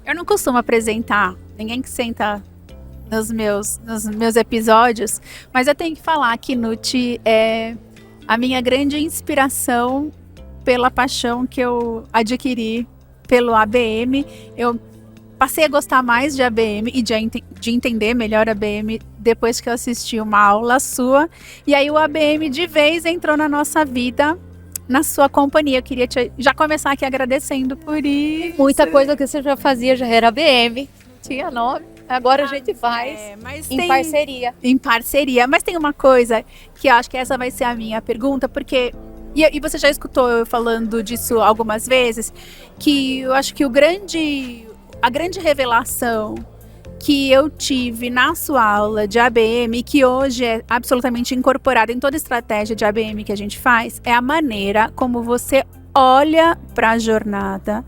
Eu não costumo apresentar ninguém que senta nos meus episódios, mas eu tenho que falar que Nuti é a minha grande inspiração pela paixão que eu adquiri pelo ABM. Eu passei a gostar mais de ABM e de entender melhor a ABM depois que eu assisti uma aula sua. E aí o ABM de vez entrou na nossa vida, na sua companhia. Eu queria já começar aqui agradecendo por isso. Muita coisa que você já fazia já era ABM, tinha nome. Agora a gente faz parceria. Em parceria. Mas tem uma coisa que eu acho que essa vai ser a minha pergunta, porque... E você já escutou eu falando disso algumas vezes, que eu acho que a grande revelação que eu tive na sua aula de ABM, que hoje é absolutamente incorporada em toda estratégia de ABM que a gente faz, é a maneira como você olha para a jornada,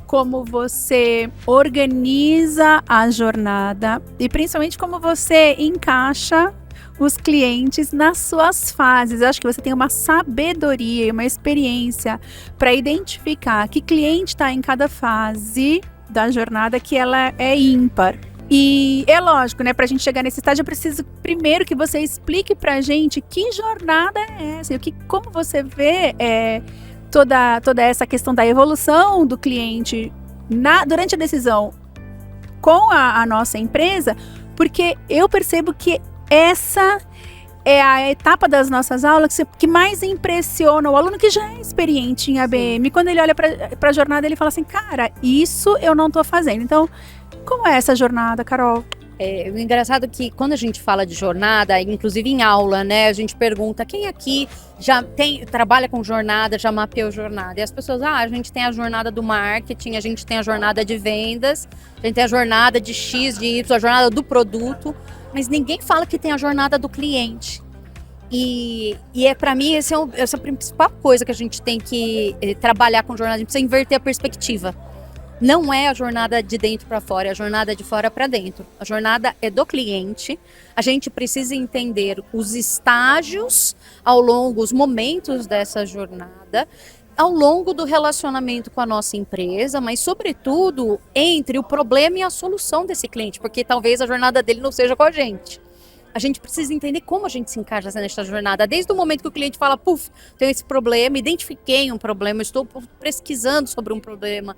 como você organiza a jornada e principalmente como você encaixa os clientes nas suas fases. Eu acho que você tem uma sabedoria e uma experiência para identificar que cliente está em cada fase da jornada, que ela é ímpar. E é lógico, né? Para a gente chegar nesse estágio, eu preciso primeiro que você explique para a gente que jornada é essa, e como você vê toda essa questão da evolução do cliente durante a decisão com a nossa empresa, porque eu percebo que essa é a etapa das nossas aulas que mais impressiona o aluno que já é experiente em ABM. Quando ele olha para a jornada, ele fala assim, cara, isso eu não estou fazendo. Então, como é essa jornada, Carol? O engraçado é que quando a gente fala de jornada, inclusive em aula, né, a gente pergunta quem aqui já trabalha com jornada, já mapeou jornada. E as pessoas, a gente tem a jornada do marketing, a gente tem a jornada de vendas, a gente tem a jornada de X, de Y, a jornada do produto, mas ninguém fala que tem a jornada do cliente. E para mim, essa é a principal coisa que a gente tem que trabalhar com jornada, a gente precisa inverter a perspectiva. Não é a jornada de dentro para fora, é a jornada de fora para dentro. A jornada é do cliente. A gente precisa entender os estágios ao longo, os momentos dessa jornada, ao longo do relacionamento com a nossa empresa, mas sobretudo entre o problema e a solução desse cliente, porque talvez a jornada dele não seja com a gente. A gente precisa entender como a gente se encaixa nessa jornada. Desde o momento que o cliente fala, tenho esse problema, identifiquei um problema, estou pesquisando sobre um problema.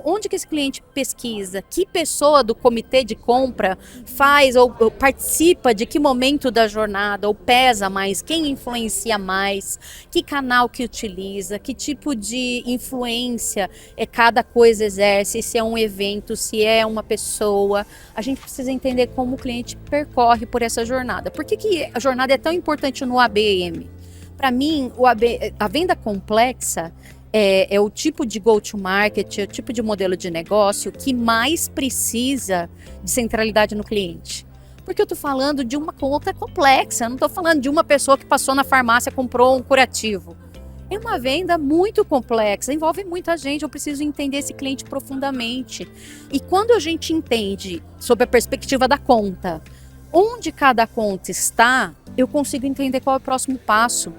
Onde que esse cliente pesquisa? Que pessoa do comitê de compra faz ou participa de que momento da jornada? Ou pesa mais? Quem influencia mais? Que canal que utiliza? Que tipo de influência cada coisa exerce? Se é um evento, se é uma pessoa. A gente precisa entender como o cliente percorre por essa jornada. Por que a jornada é tão importante no ABM? Para mim, a venda complexa é o tipo de go-to-market, é o tipo de modelo de negócio que mais precisa de centralidade no cliente. Porque eu estou falando de uma conta complexa, eu não estou falando de uma pessoa que passou na farmácia e comprou um curativo. É uma venda muito complexa, envolve muita gente, eu preciso entender esse cliente profundamente. E quando a gente entende, sob a perspectiva da conta, onde cada conta está, eu consigo entender qual é o próximo passo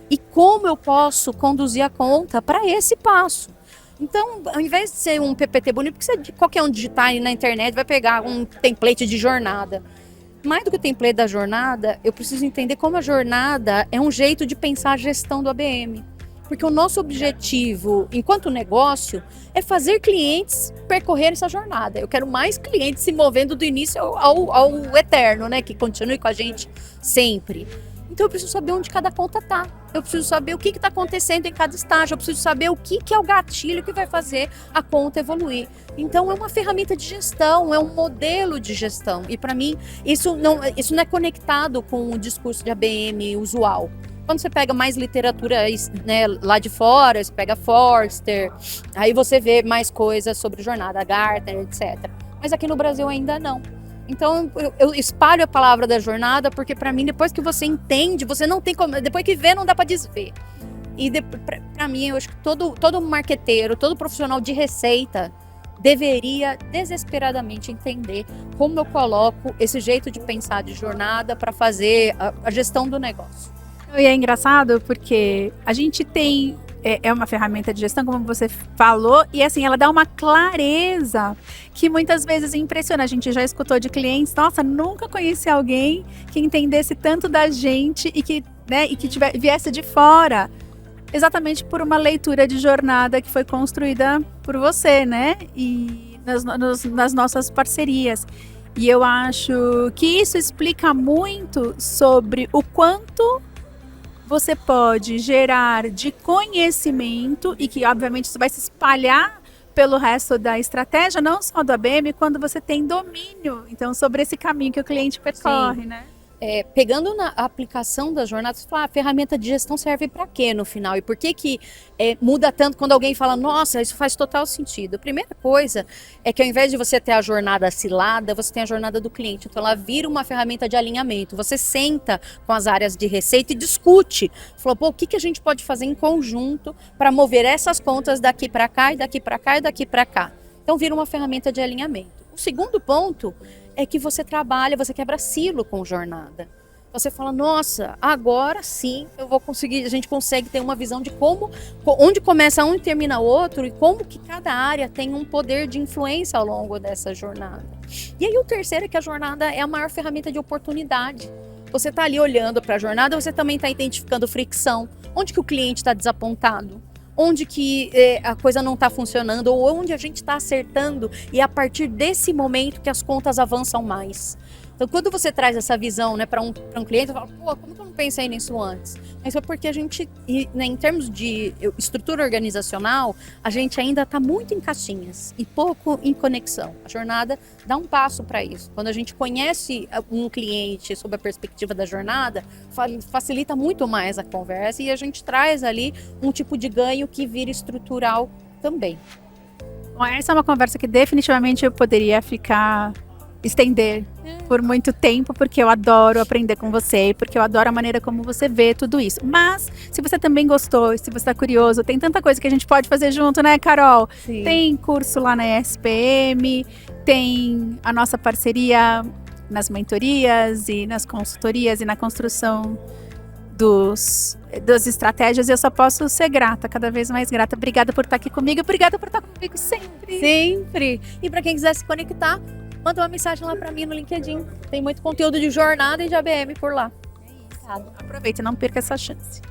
e como eu posso conduzir a conta para esse passo. Então, ao invés de ser um PPT bonito, porque qualquer um digitar aí na internet vai pegar um template de jornada. Mais do que o template da jornada, eu preciso entender como a jornada é um jeito de pensar a gestão do ABM. Porque o nosso objetivo, enquanto negócio, é fazer clientes percorrer essa jornada. Eu quero mais clientes se movendo do início ao eterno, né? Que continue com a gente sempre. Então eu preciso saber onde cada conta está. Eu preciso saber o que está acontecendo em cada estágio. Eu preciso saber o que é o gatilho que vai fazer a conta evoluir. Então é uma ferramenta de gestão, é um modelo de gestão. E para mim, isso não é conectado com o discurso de ABM usual. Quando você pega mais literatura, né, lá de fora, você pega Forster, aí você vê mais coisas sobre jornada, Gartner, etc. Mas aqui no Brasil ainda não. Então eu espalho a palavra da jornada, porque para mim, depois que você entende, você não tem como, depois que vê, não dá para desver. E para mim, eu acho que todo marqueteiro, todo profissional de receita deveria desesperadamente entender como eu coloco esse jeito de pensar de jornada para fazer a gestão do negócio. E é engraçado porque a gente tem é uma ferramenta de gestão, como você falou, e assim, ela dá uma clareza que muitas vezes impressiona. A gente já escutou de clientes, nossa, nunca conheci alguém que entendesse tanto da gente e que, né, e que viesse de fora, exatamente por uma leitura de jornada que foi construída por você, né? E nas nossas parcerias. E eu acho que isso explica muito sobre o quanto você pode gerar de conhecimento e que, obviamente, isso vai se espalhar pelo resto da estratégia, não só do ABM, quando você tem domínio, então, sobre esse caminho que o cliente percorre, Sim. né? Pegando na aplicação das jornadas, você fala, a ferramenta de gestão serve para quê no final? E por que muda tanto quando alguém fala, nossa, isso faz total sentido? A primeira coisa é que ao invés de você ter a jornada acilada, você tem a jornada do cliente. Então ela vira uma ferramenta de alinhamento. Você senta com as áreas de receita e discute. Falou, pô, o que a gente pode fazer em conjunto para mover essas contas daqui para cá e daqui para cá e daqui para cá? Então vira uma ferramenta de alinhamento. O segundo ponto é que você trabalha, você quebra silo com jornada. Você fala, nossa, agora sim eu vou conseguir, a gente consegue ter uma visão de onde começa um e termina o outro e como que cada área tem um poder de influência ao longo dessa jornada. E aí o terceiro é que a jornada é a maior ferramenta de oportunidade. Você está ali olhando para a jornada, você também está identificando fricção, onde que o cliente está desapontado, onde que a coisa não está funcionando ou onde a gente está acertando e é a partir desse momento que as contas avançam mais. Então, quando você traz essa visão, né, para um cliente, você fala, pô, como que eu não pensei nisso antes? Mas é porque a gente, né, em termos de estrutura organizacional, a gente ainda está muito em caixinhas e pouco em conexão. A jornada dá um passo para isso. Quando a gente conhece um cliente sob a perspectiva da jornada, facilita muito mais a conversa e a gente traz ali um tipo de ganho que vira estrutural também. Bom, essa é uma conversa que definitivamente eu poderia estender por muito tempo, porque eu adoro aprender com você, porque eu adoro a maneira como você vê tudo isso. Mas, se você também gostou, se você está curioso, tem tanta coisa que a gente pode fazer junto, né, Carol? Sim. Tem curso lá na ESPM, tem a nossa parceria nas mentorias e nas consultorias e na construção das estratégias. Eu só posso ser grata, cada vez mais grata. Obrigada por estar aqui comigo, obrigada por estar comigo sempre. Sempre. E para quem quiser se conectar, manda uma mensagem lá para mim no LinkedIn. Tem muito conteúdo de jornada e de ABM por lá. Aproveita, não perca essa chance.